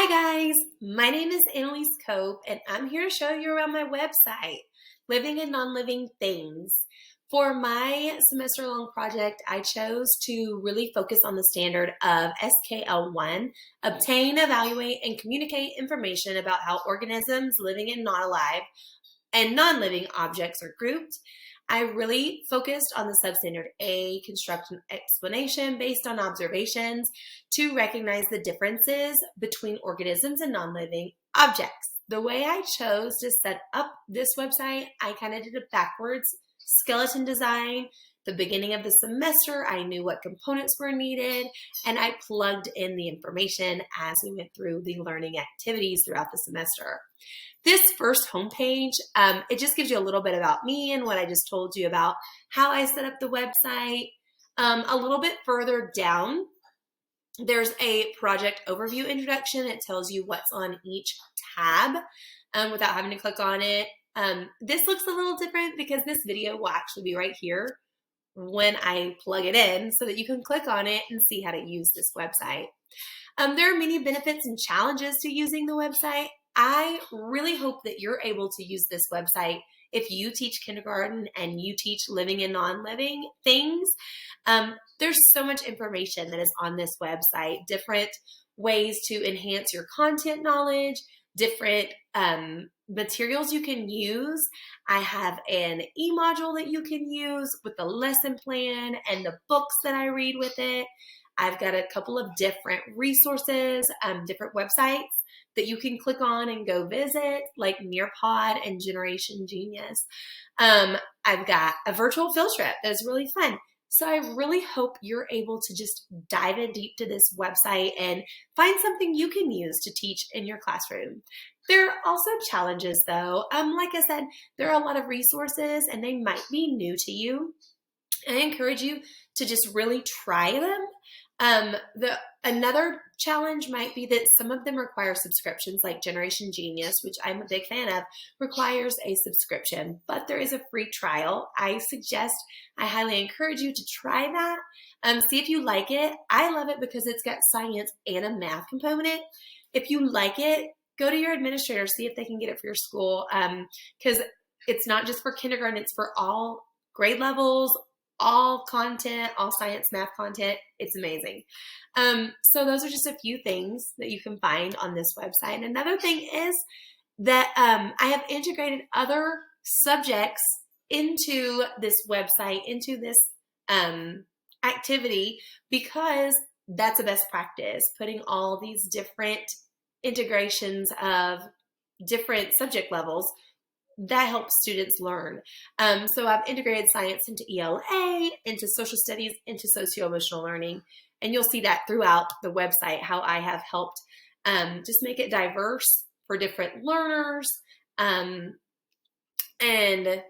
guys, my name is Annalise Cope and I'm here to show you around my website, Living and Non-Living Things. For my semester-long project, I chose to really focus on the standard of SKL1, obtain, evaluate, and communicate information about how organisms living and not alive and non-living objects are grouped. I really focused on the substandard A, construct an explanation based on observations to recognize the differences between organisms and non-living objects. The way I chose to set up this website, I kind of did a backwards skeleton design. The beginning of the semester, I knew what components were needed, and I plugged in the information as we went through the learning activities throughout the semester. This first homepage, it just gives you a little bit about me and what I just told you about how I set up the website. A little bit further down, there's a project overview introduction. It tells you what's on each tab without having to click on it. This looks a little different because this video will actually be right here when I plug it in so that you can click on it and see how to use this website. There are many benefits and challenges to using the website. I really hope that you're able to use this website if you teach kindergarten and you teach living and non-living things. There's so much information that is on this website, different ways to enhance your content knowledge, different materials you can use. I have an e-module that you can use with the lesson plan and the books that I read with it. I've got a couple of different resources, different websites that you can click on and go visit, like Nearpod and Generation Genius. I've got a virtual field trip that's really fun. So I really hope you're able to just dive in deep to this website and find something you can use to teach in your classroom. There are also challenges though. Like I said, there are a lot of resources and they might be new to you. I encourage you to just really try them. Another challenge might be that some of them require subscriptions, like Generation Genius, which I'm a big fan of, requires a subscription, but there is a free trial. I highly encourage you to try that. See if you like it. I love it because it's got science and a math component. If you like it, go to your administrator, see if they can get it for your school, because it's not just for kindergarten, it's for all grade levels, all content, all science, math content. It's amazing. So those are just a few things that you can find on this website. Another thing is that I have integrated other subjects into this website, into this activity, because that's a best practice, putting all these different integrations of different subject levels that helps students learn. So I've integrated science into ELA, into social studies, into socio-emotional learning, and you'll see that throughout the website, how I have helped just make it diverse for different learners, and it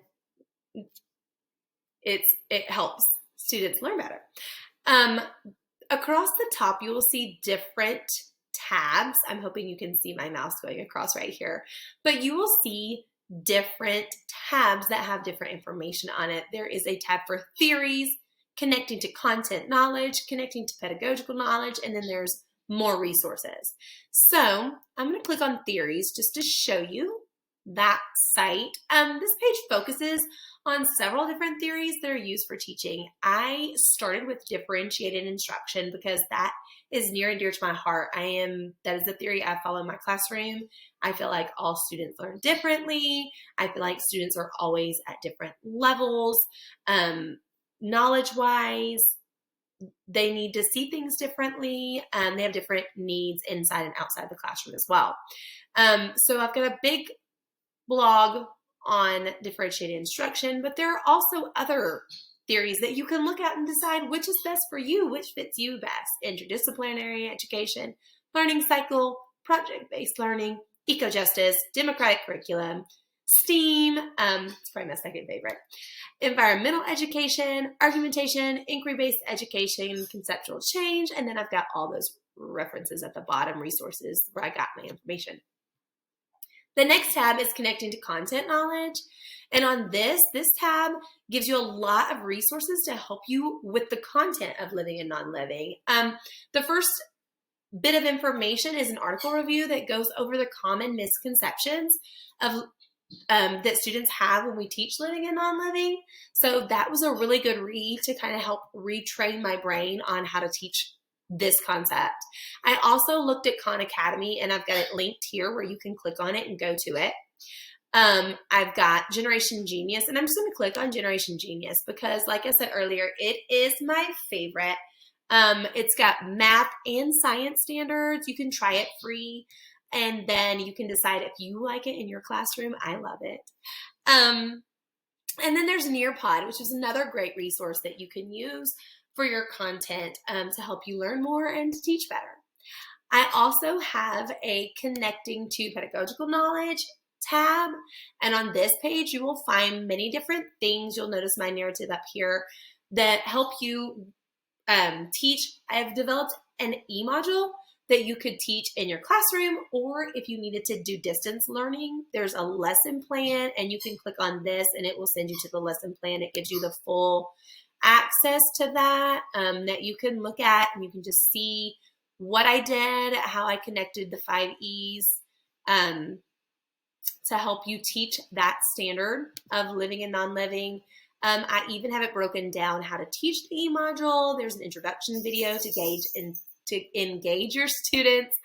helps students learn better. Across the top, you will see different tabs. I'm hoping you can see my mouse going across right here, but you will see different tabs that have different information on it. There is a tab for theories, connecting to content knowledge, connecting to pedagogical knowledge, and then there's more resources. So I'm going to click on theories just to show you that site. This page focuses on several different theories that are used for teaching. I started with differentiated instruction because that is near and dear to my heart. That is the theory I follow in my classroom. I feel like all students learn differently. I feel like students are always at different levels. Knowledge-wise, they need to see things differently. They have different needs inside and outside the classroom as well. So I've got a big blog on differentiated instruction, but there are also other theories that you can look at and decide which is best for you, which fits you best. Interdisciplinary education, learning cycle, project-based learning, eco-justice, democratic curriculum, STEAM, it's probably my second favorite, environmental education, argumentation, inquiry-based education, conceptual change, and then I've got all those references at the bottom, resources where I got my information. The next tab is connecting to content knowledge. And on this tab gives you a lot of resources to help you with the content of living and non-living. The first bit of information is an article review that goes over the common misconceptions of that students have when we teach living and non-living. So that was a really good read to kind of help retrain my brain on how to teach this concept. I also looked at Khan Academy, and I've got it linked here where you can click on it and go to it. I've got Generation Genius, and I'm just going to click on Generation Genius because, like I said earlier, it is my favorite. It's got math and science standards. You can try it free, and then you can decide if you like it in your classroom. I love it. And then there's Nearpod, which is another great resource that you can use for your content to help you learn more and to teach better. I also have a Connecting to Pedagogical Knowledge tab, and on this page you will find many different things. You'll notice my narrative up here that help you teach. I've developed an e-module that you could teach in your classroom, or if you needed to do distance learning, there's a lesson plan, and you can click on this and it will send you to the lesson plan. It gives you the full access to that that you can look at, and you can just see what I did, how I connected the 5 E's to help you teach that standard of living and non-living. I even have it broken down how to teach the e-module. There's an introduction video to engage your students.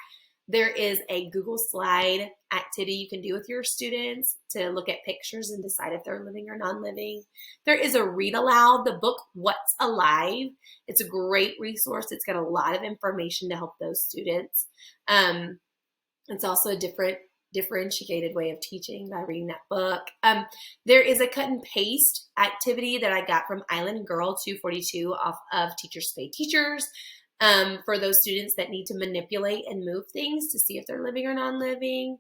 There is a Google slide activity you can do with your students to look at pictures and decide if they're living or non-living. There is a read aloud, the book What's Alive. It's a great resource. It's got a lot of information to help those students. It's also a differentiated way of teaching by reading that book. There is a cut and paste activity that I got from Island Girl 242 off of Teachers Pay Teachers for those students that need to manipulate and move things to see if they're living or non-living.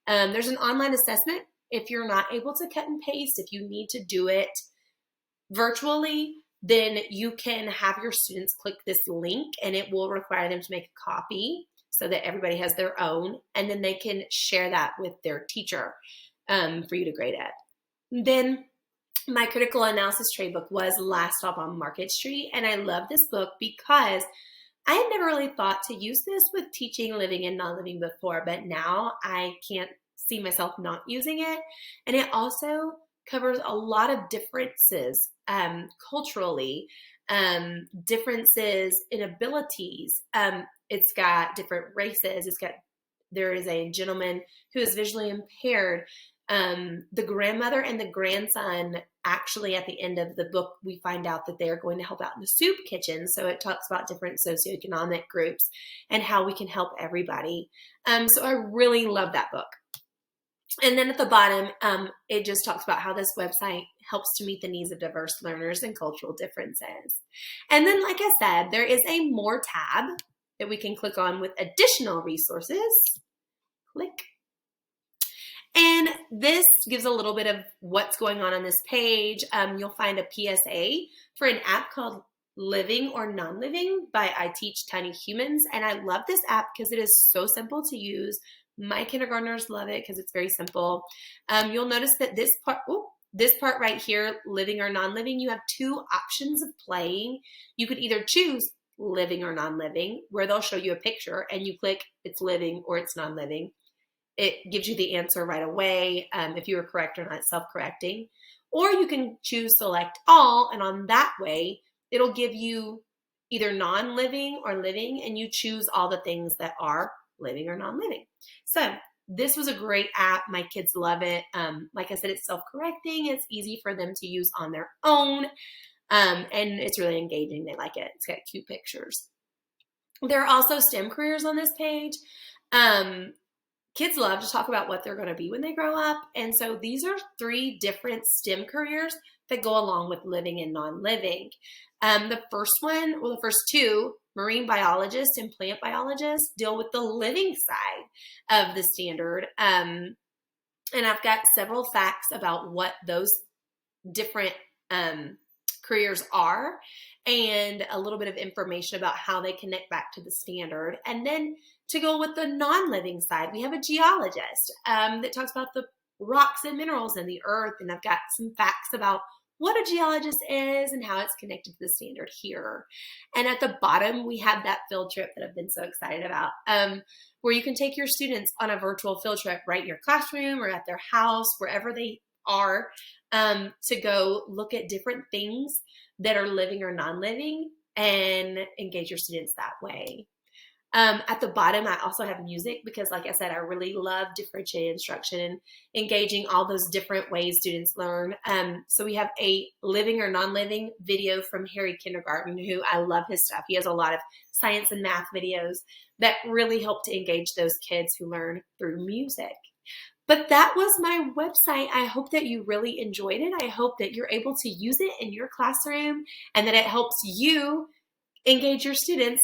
There's an online assessment if you're not able to cut and paste. If you need to do it virtually, then you can have your students click this link, and it will require them to make a copy so that everybody has their own, and then they can share that with their teacher for you to grade at. Then my critical analysis trade book was Last Stop on Market Street, and I love this book because I had never really thought to use this with teaching living and non-living before, but now I can't see myself not using it. And it also covers a lot of differences culturally, differences in abilities. It's got different races. There is a gentleman who is visually impaired. The grandmother and the grandson, actually at the end of the book, we find out that they are going to help out in the soup kitchen. So it talks about different socioeconomic groups and how we can help everybody. So I really love that book. And then at the bottom, it just talks about how this website helps to meet the needs of diverse learners and cultural differences. And then, like I said, there is a More tab that we can click on with additional resources. Click. And this gives a little bit of what's going on this page. You'll find a PSA for an app called Living or Non-Living by I Teach Tiny Humans. And I love this app because it is so simple to use. My kindergartners love it because it's very simple. You'll notice that this part right here, living or non-living, you have 2 options of playing. You could either choose living or non-living, where they'll show you a picture and you click it's living or it's non-living. It gives you the answer right away if you were correct or not, self-correcting. Or you can choose select all, and on that way, it'll give you either non-living or living, and you choose all the things that are living or non-living. So this was a great app. My kids love it. Like I said, it's self-correcting. It's easy for them to use on their own, and it's really engaging. They like it. It's got cute pictures. There are also STEM careers on this page. Kids love to talk about what they're going to be when they grow up. And so these are 3 different STEM careers that go along with living and non-living. The first 2, marine biologist and plant biologist, deal with the living side of the standard. And I've got several facts about what those different careers are, and a little bit of information about how they connect back to the standard. And then to go with the non-living side, we have a geologist that talks about the rocks and minerals in the earth. And I've got some facts about what a geologist is and how it's connected to the standard here. And at the bottom, we have that field trip that I've been so excited about, where you can take your students on a virtual field trip right in your classroom or at their house, wherever they are, to go look at different things that are living or non-living and engage your students that way. At the bottom, I also have music because, like I said, I really love differentiated instruction, engaging all those different ways students learn. So we have a living or non-living video from Harry Kindergarten, who I love his stuff. He has a lot of science and math videos that really help to engage those kids who learn through music. But that was my website. I hope that you really enjoyed it. I hope that you're able to use it in your classroom and that it helps you engage your students